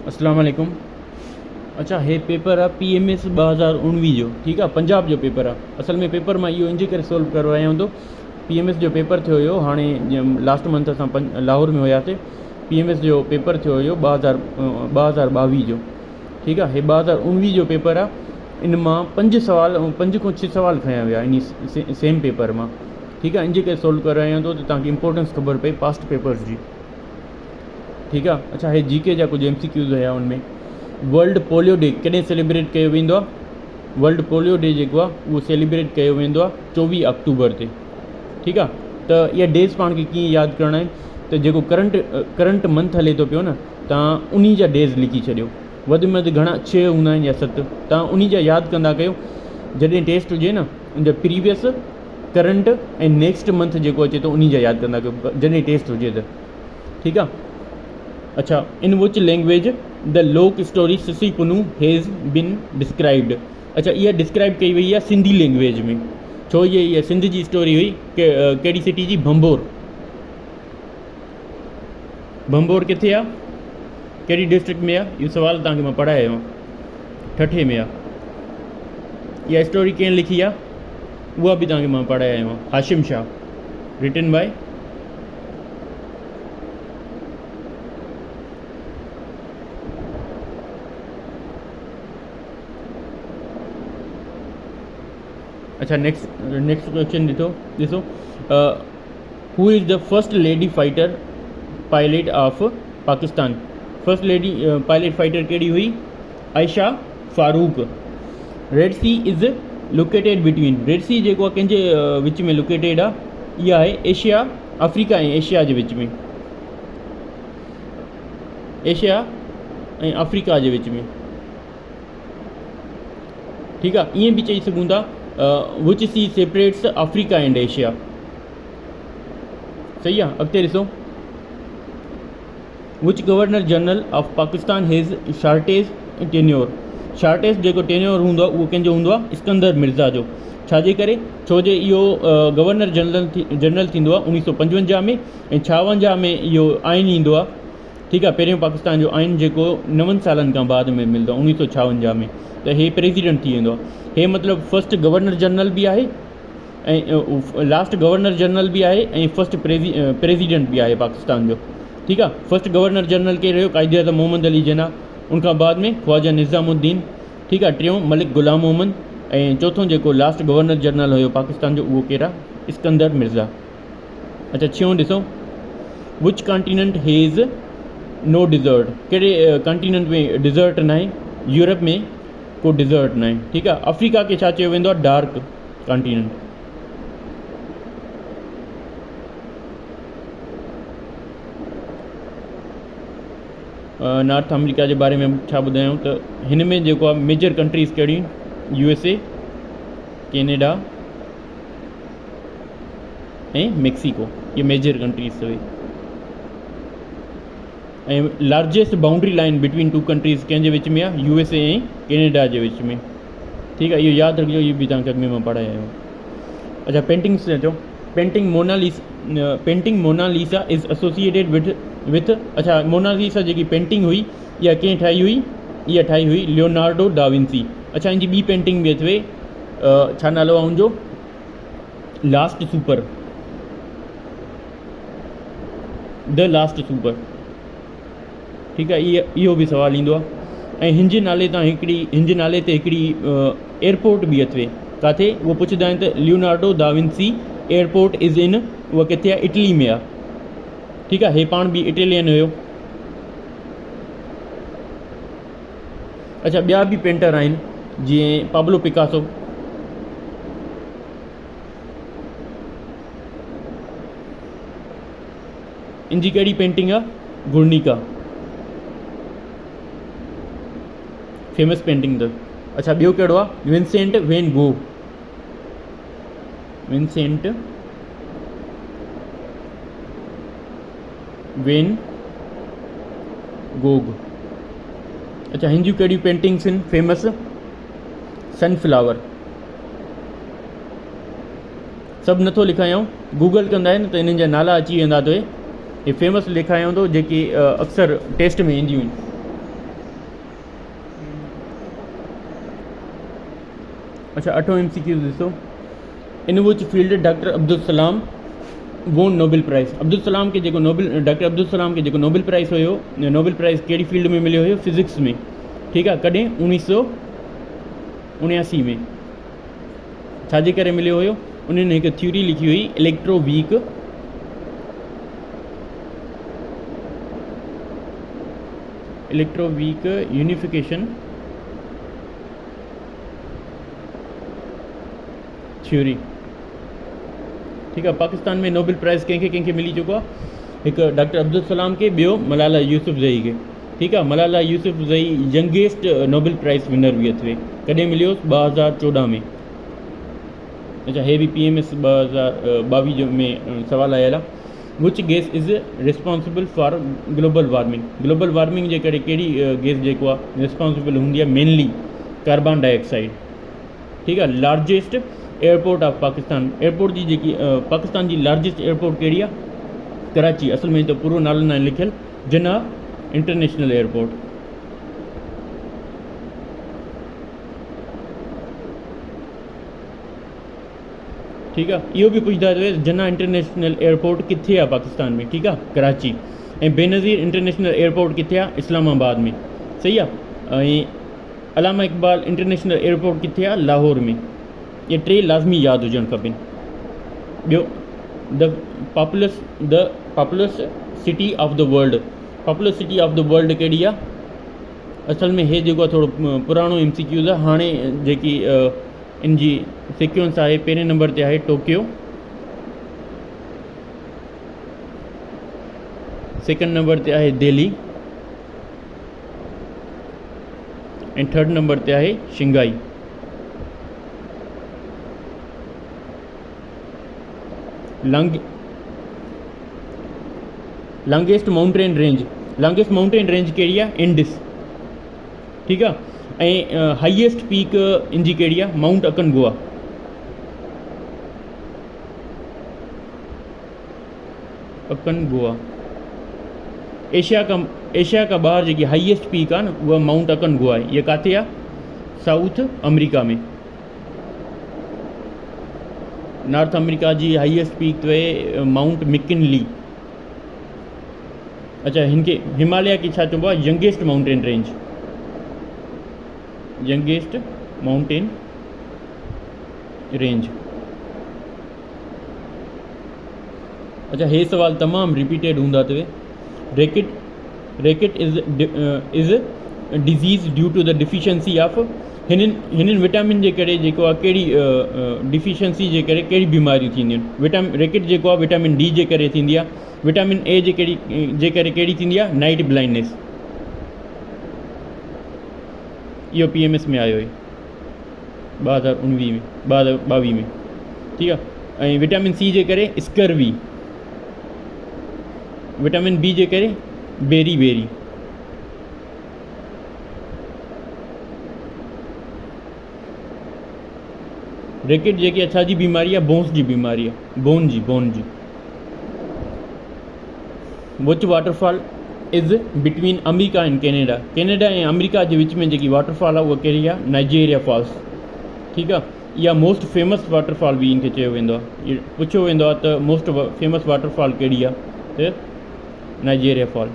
अस्सलाम वालेकुम। अच्छा, हे पेपर आहे PMS 2019 जो, ठीकु आहे, पंजाब जो पेपर आहे। असल में पेपर मां इहो इनजे करे सोल्व करो आहियां हूंदो। PMS जो पेपर थियो हुयो हाणे लास्ट मंथ असां लाहौर में हुयासीं। PMS जो पेपर थियो हुयो 2022 जो, ठीकु आहे। हे 2019 जो पेपर आहे। इन मां 5 खां 6 सवाल खयां विया इन सेम पेपर मां, ठीकु आहे। इनजे करे सोल्व करो आहियां थो त तव्हांखे इंपॉर्टेंस ख़बर पए पास्ट पेपर्स जी, ठीकु आहे। अच्छा, हे GK जा कुझु MCQs हुया उनमें। वर्ल्ड पोलियो डे कॾहिं सेलिब्रेट कयो वेंदो आहे? वर्ल्ड पोलियो डे जेको आहे उहो सेलिब्रेट कयो वेंदो आहे 24 अक्टूबर ते, ठीकु आहे। त इहा डेज़ पाण खे कीअं यादि करणा आहिनि? त जेको करंट मंथ हले थो पियो न, तव्हां उन जा डेज़ लिखी छॾियो। वधि में वधि घणा 6 हूंदा आहिनि या 7, तव्हां उन जा यादि कंदा कयो। जॾहिं टेस्ट हुजे न, उन जा प्रीवियस, करंट ऐं नेक्स्ट मंथ जेको अचे थो उन जा यादि कंदा कयो जॾहिं टेस्ट हुजे त, ठीकु आहे। अच्छा, in which language the folk story Sassui Punhun has been described. अच्छा, इहा डिस्क्राइब कई वई आहे सिंधी लैंग्वेज में। छो इहा सिंध जी स्टोरी हुई कहिड़ी सिटी जी? भंबोर। भंबोर किथे आहे? कहिड़ी डिस्ट्रिक्ट में आहे? इहो सुवाल तव्हांखे मां पढ़ायो आहे, ठठे में आहे। इहा स्टोरी कंहिं लिखी आहे उहा बि तव्हांखे मां पढ़ायो आहे, हाशिम शाह, रिटन बाय अच्छा। नेक्स्ट क्वेश्चन ॾिसो, who is the first lady fighter pilot of Pakistan? First lady pilot fighter कहिड़ी हुई? Ayesha Farooq. Red sea is located between. Red sea जेको आहे कंहिंजे विच में लोकेटेड आहे? इहा आहे एशिया, अफ्रीका ऐं एशिया जे विच में। एशिया ऐं अफ्रीका जे विच में, ठीकु आहे। ईअं बि चई सघूं था which sea separates Africa and Asia. सही आहे। अॻिते ॾिसो, which governor general of Pakistan has shortest tenure. Shortest जेको टेन्योर हूंदो आहे उहो कंहिंजो हूंदो आहे? इस्कंदर मिर्ज़ा जो। छाजे करे? छो जे इहो गवर्नर जनरल थींदो आहे 1955 में, ऐं 56 में इहो आइन ईंदो आहे, ठीकु आहे। पहिरियों पाकिस्तान जो आइन जेको 9 सालनि खां बाद में मिलंदो आहे 1956 में, त हे प्रेसिडेंट थी वेंदो आहे। हे मतिलबु फर्स्ट गवर्नर जनरल बि आहे ऐं लास्ट गवर्नर जनरल बि आहे ऐं फर्स्ट प्रेसिडेंट बि आहे पाकिस्तान जो, ठीकु आहे। फर्स्ट गवर्नर जनरल केरु हुयो? कायदे-ए-आज़म मोहम्मद अली जिन्ना। उनखां बाद में ख्वाजा निज़ामुद्दीन, ठीकु आहे। टियों मलिक ग़ुलाम मोहम्मद, ऐं चौथों जेको लास्ट गवर्नर जनरल हुयो पाकिस्तान जो उहो केरु आहे? इस्कंदर मिर्ज़ा। अच्छा, छियों ॾिसो, which continent has no desert? कहिड़े कॉन्टिनेंट में डिज़र्ट न आहे? यूरोप में को डिज़र्ट न आहे, ठीकु आहे। अफ्रीका खे छा चयो वेंदो आहे? Dark continent. नॉर्थ अमेरिका जे बारे में छा ॿुधायूं त हिन में जेको आहे मेजर कंट्रीज़ कहिड़ियूं? USA, कैनेडा ऐं मैक्सिको। ये मेजर कंट्रीज़ हुई। ऐं largest boundary line between two countries कंहिंजे विच में आहे? USA ऐं कैनेडा जे विच में, ठीकु आहे। इहो यादि रखिजो, इहो बि तव्हांखे अॻु में मां पढ़ायो आहियो। अच्छा, पेंटिंग्स चओ। पेंटिंग मोनालिसा इज़ एसोसिएटेड विथ। अच्छा, मोनालिसा जेकी पेंटिंग हुई इहा कंहिं ठाही हुई? इहा ठाही हुई लियोनार्डो दा विंसी। अच्छा, इनजी ॿी पेंटिंग बि अथव, छा नालो आहे हुनजो? Last super, the last super, ठीकु आहे। इहो बि सुवालु ईंदो आहे। ऐं हिनजे नाले ते हिकिड़ी एयरपोर्ट बि अथव। किथे? उहो पुछंदा आहिनि त Leonardo da Vinci airport is in, उहा किथे आहे? इटली में आहे, ठीकु आहे। हे पाण बि इटेलियन हुयो। अच्छा, ॿिया बि पेंटर आहिनि जीअं पाब्लो पिकासो। इनजी कहिड़ी पेंटिंग आहे? गुर्निका, फेमस पेंटिंग अथव। अच्छा, ॿियो कहिड़ो आहे? Vincent van Gogh. Vincent van Gogh. अच्छा, हिन जूं कहिड़ियूं पेंटिंग्स आहिनि फेमस? सनफ्लावर। सभु नथो लिखायां, गूगल कंदा आहिनि त इन्हनि जा नाला अची वेंदा अथव। ये फेमस लिखायां थो जेकी अक्सर टेस्ट में ईंदियूं आहिनि। अच्छा 8 MCQ ॾिसो, इन which field doctor Abdul Kalam वोन नोबेल प्राइज़। अब्दुल कलाम के जेको नोबेल डॉक्टर अब्दुल कलाम के जेको नोबेल प्राइज़ हुयो, नोबेल प्राइज़ कहिड़ी फील्ड में मिलियो हुयो? फिज़िक्स में। ठीकु आहे, कॾहिं 1979 में। छाजे करे मिलियो हुयो? उन्हनि हिकु थ्योरी लिखी हुई इलेक्ट्रोवीक यूनिफिकेशन थ्योरी। ठीकु आहे, पाकिस्तान में नोबेल प्राइज़ कंहिंखे मिली चुको आहे? हिकु डॉक्टर अब्दुल कलाम खे, ॿियो मलाला यूसुफ़ज़ई खे। ठीकु आहे, Malala Yousafzai youngest Nobel prize winner बि अथव। कॾहिं मिलियो? 2014 में। अच्छा, हे बि PMS 2022 जो में सवाल आयल आहे। Which gas is responsible for global warming? Global warming जे करे कहिड़ी गैस जेको आहे रिस्पॉन्सिबल हूंदी आहे? Mainly carbon dioxide. ठीकु आहे, largest airport of Pakistan, airport जी जेकी पाकिस्तान जी लार्जेस्ट एयरपोर्ट कहिड़ी आहे? कराची। असल में तो पूरो नालो न लिखियल, जिन्ना इंटरनेशनल एयरपोर्ट। ठीकु आहे, इहो बि पुछंदा हुए जिन्ना इंटरनेशनल एयरपोर्ट किथे आहे पाकिस्तान में? ठीकु आहे, कराची। ऐं बेनज़ीर इंटरनेशनल एयरपोर्ट किथे आहे? इस्लामाबाद में। सही आहे। ऐं अलामा इक़बाल इंटरनेशनल एयरपोर्ट किथे आहे? लाहौर में। ये 3 लाज़मी यादि हुजणु खपनि। ॿियो, the populace city of the world, popular city of the world कहिड़ी आहे? असल में हे जेको आहे थोरो पुराणो MCQ आहे। हाणे जेकी इन जी सिक्वेंस आहे, पहिरें नंबर ते आहे टोक्यो, सेकंड नंबर ते आहे दिल्ली, ऐं थर्ड नंबर ते आहे शिंघाई। लॉन्गेस्ट माउंटेन रेंज कहिड़ी आहे? इंडिस। ठीकु आहे, ऐं हाईएस्ट पीक इन जी कहिड़ी आहे? माउंट अकनगुआ। एशिया का ॿाहिरि जेकी हाईएस्ट पीक आहे न, उहा माउंट अकनगुआ आहे। इहा किथे आहे? साउथ अमेरिका में। नॉर्थ अमेरिका जी हाईएस्ट पीक अथव माउंट मिकिनली। अच्छा, हिनखे हिमालय खे छा चइबो आहे? Youngest mountain range. अच्छा, हे सवाल तमामु रिपीटेड हूंदा अथव। Rickets is disease due to the deficiency of हिननि विटामिन जे करे जेको आहे कहिड़ी डिफिशंसी जे करे कहिड़ी बीमारियूं थींदियूं आहिनि? रैकेट जेको आहे विटामिन D जे करे थींदी आहे। विटामिन A जे करे कहिड़ी थींदी आहे? Night blindness. इहो PMS में आयो हुई 2022 में। ठीकु आहे, ऐं विटामिन C जे करे स्कर्वी, विटामिन B जे करे बेरी। रैकेट जेकी छा जी बीमारी आहे? बोन्स जी बीमारी आहे, बोन जी। Which waterfall is between America and Canada ऐं अमेरिका जे विच में जेकी वाटरफॉल आहे उहा कहिड़ी आहे? Niagara Falls. ठीकु आहे, इहा मोस्ट फेमस वाटरफॉल बि इनखे चयो वेंदो आहे। पुछियो वेंदो आहे त मोस्ट फेमस वाटरफॉल कहिड़ी आहे? त Nigeria fall.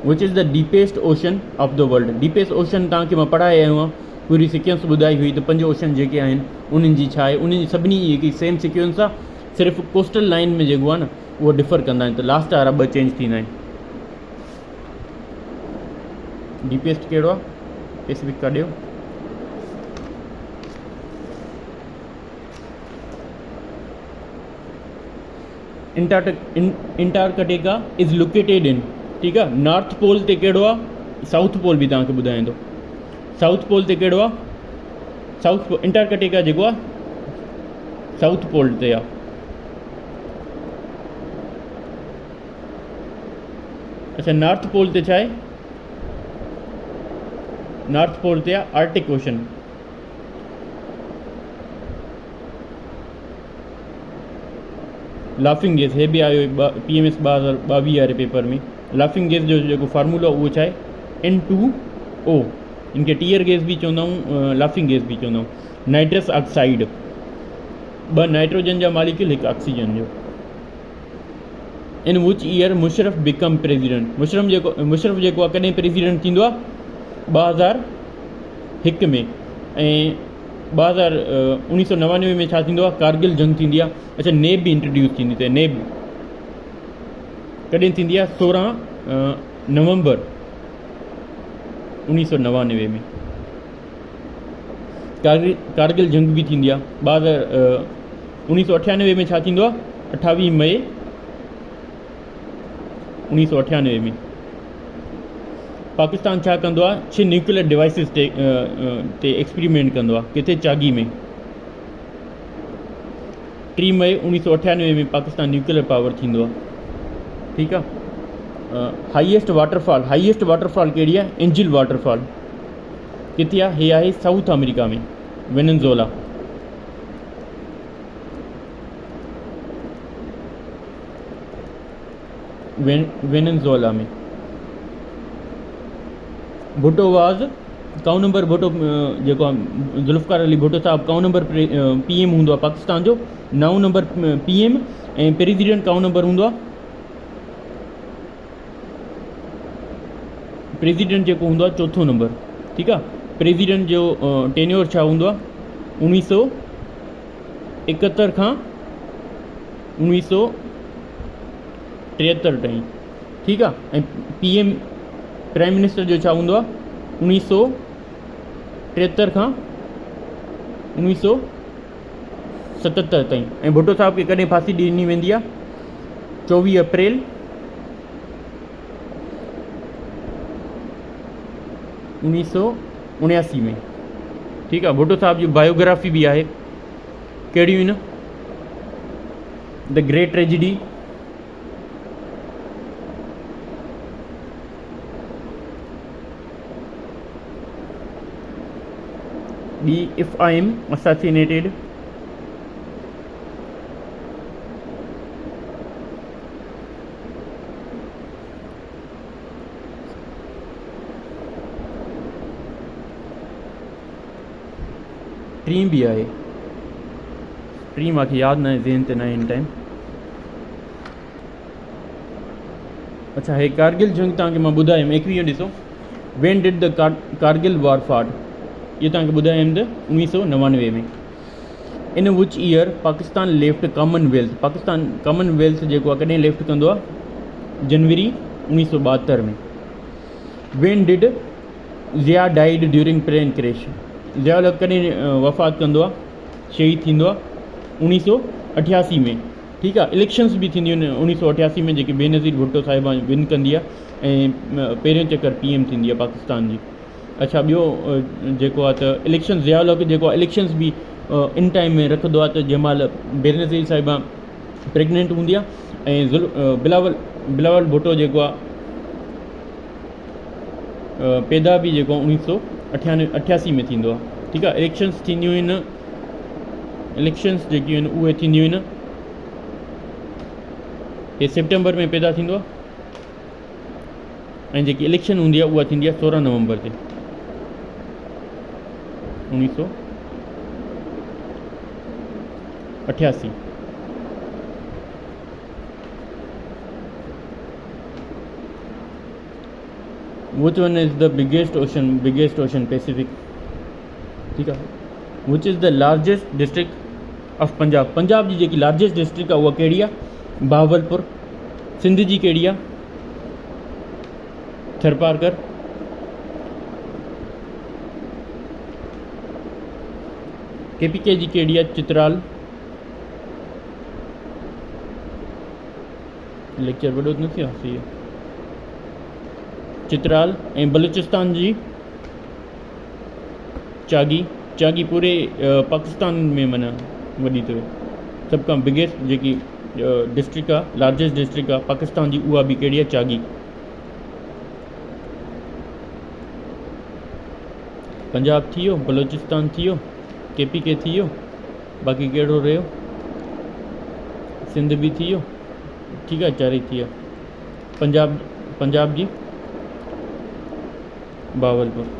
Which is the deepest ocean of the world? Deepest ocean तव्हांखे मां पढ़ाए आयो आहियां, पूरी सिक्वेंस ॿुधाई हुई त 5 ओशन जेके आहिनि उन्हनि जी छा आहे। उन्हनि जी सभिनी जेकी सेम सिक्वेंस आहे, सिर्फ़ु कोस्टल लाइन में जेको आहे न उहो डिफर कंदा आहिनि, त लास्ट वारा 2 चेंज थींदा आहिनि। डीपेस्ट कहिड़ो आहे? पैसिफिक का ॾियो। Antarctica is located in. ठीकु आहे, नॉर्थ पोल ते कहिड़ो आहे? साउथ पोल बि तव्हांखे ॿुधाईंदो। साउथ पोल ते कहिड़ो आहे? अंटार्कटिका जेको आहे साउथ पोल ते आहे। अच्छा, नॉर्थ पोल ते छा आहे? नॉर्थ पोल ते आहे आर्टिक ओशन। लाफिंग गैस, हे बि आयो PMS 2022 वारे पेपर में। लाफिंग गैस जो जेको फार्मूला उहो छा आहे? N2O, इनके टीयर गैस भी चवंदा आहियूं, लाफिंग गैस भी चवंदा आहियूं। नाइट्रस ऑक्साइड, 2 नाइट्रोजन जा मालिक्यूल, 1 ऑक्सीजन जो। इन which year Musharraf become president, Musharraf जेको आहे कॾहिं प्रेसिडेंट थींदो आहे? 2001 में। ऐं 1999 में छा थींदो आहे? कारगिल जंग थींदी आहे। अच्छा, नेब बि इंट्रोड्यूस थींदी अथई। नेब कॾहिं थींदी आहे? 16 नवंबर 1999 में। कारगिल जंग बि थींदी आहे। 1998 में छा थींदो आहे? 28 मई 1998 में। पाकिस्तान छा कंदो आहे? 6 न्यूक्लियर डिवाइसिस ते एक्सपेरिमेंट कंदो आहे। किथे? चागी में। 3 मई 1998 में पाकिस्तान न्यूक्लियर पावर थींदो आहे। ठीकु आहे। हाईएस्ट वाटरफॉल कहिड़ी आहे? Angel waterfall. किथे आहे? हे आहे साउथ अमेरिका में, वेनेज़ुएला। वेनेज़ुएला में। भुट्टो वाज़ काउं नंबर भुट्टो जेको आहे ज़ुल्फ़िकार अली भुट्टो साहब काउं नंबर PM हूंदो आहे पाकिस्तान जो? 9 नंबर PM। ऐं प्रेसिडेंट काउं नंबर हूंदो आहे? प्रेसिडेंट जेको हूंदो आहे 4 नंबर। ठीकु आहे। प्रेसिडेंट जो टेन्योर छा हूंदो आहे? 1971 खां 1973 ताईं। ठीकु आहे। ऐं PM प्राइम मिनिस्टर जो छा हूंदो आहे? 1973 खां 1977 ताईं। ऐं भुट्टो साहब खे कॾहिं फांसी ॾिनी वेंदी आहे? 24 अप्रैल 1979 में। ठीकु आहे। भुट्टो साहब जी बायोग्राफी बि आहे। कहिड़ियूं आहिनि? The great tragedy, B if I am assassinated, टी भी आहे। टी मूंखे यादि न आहे, ज़हन ते न आहे हिन टाइम। अच्छा, हे कारगिल जंग तव्हांखे मां ॿुधायमि 21 ॾिसो। When did the Kargil war fought, ये तव्हांखे ॿुधायमि त 1999 में। In which year Pakistan left Commonwealth, Pakistan Commonwealth जेको आहे कॾहिं लेफ्ट कंदो आहे? जनवरी 1972 में। When did Zia died during plane crash, Zia कॾहिं वफ़ात कंदो आहे? शहीद थींदो आहे 1988 में। ठीकु आहे। इलेक्शंस बि थींदियूं आहिनि 1988 में, जेकी बेनज़ीर भुट्टो साहिबा विन कंदी आहे ऐं पहिरियों चकर PM थींदी आहे पाकिस्तान जी। अच्छा, ॿियो जेको आहे त इलेक्शन ज़ियाउल जेको आहे इलेक्शंस बि इन टाइम में रखंदो आहे त जंहिं महिल बेनज़ीर साहिबा प्रेगनेंट हूंदी आहे ऐं बिलावल भुट्टो जेको आहे पैदा बि जेको 1988 में थींदो आहे। ठीकु आहे। इलेक्शंस थींदियूं आहिनि, इलेक्शंस जेकियूं आहिनि उहे थींदियूं आहिनि, हे सितंबर में पैदा थींदो आहे ऐं जेकी इलेक्शन हूंदी आहे उहा थींदी आहे 16 नवंबर ते 1988। Which one is the biggest ocean Pacific? ठीक है। Which is the largest district of Punjab? Punjab जी जेकी लार्जेस्ट डिस्ट्रिक्ट आहे उहा कहिड़ी आहे? बहावलपुर। सिंध जी कहिड़ी आहे? थरपारकर। KPK जी कहिड़ी आहे? चित्राल। लेक्चर वॾो न थियो आहे। चित्राल। ऐं बलूचिस्तान जी चागी पूरे पाकिस्तान में माना वॾी अथव। सभ खां बिगेस्ट जेकी डिस्ट्रिक्ट आहे, लार्जेस्ट डिस्ट्रिक्ट आहे पाकिस्तान जी, उहा बि कहिड़ी आहे? चागी। पंजाब थी वियो, बलूचिस्तान थी वियो, KPK थी वियो, बाक़ी कहिड़ो रहियो? सिंध बि थी वियो। ठीकु आहे, 4 थी विया। पंजाब जी बावलपुर।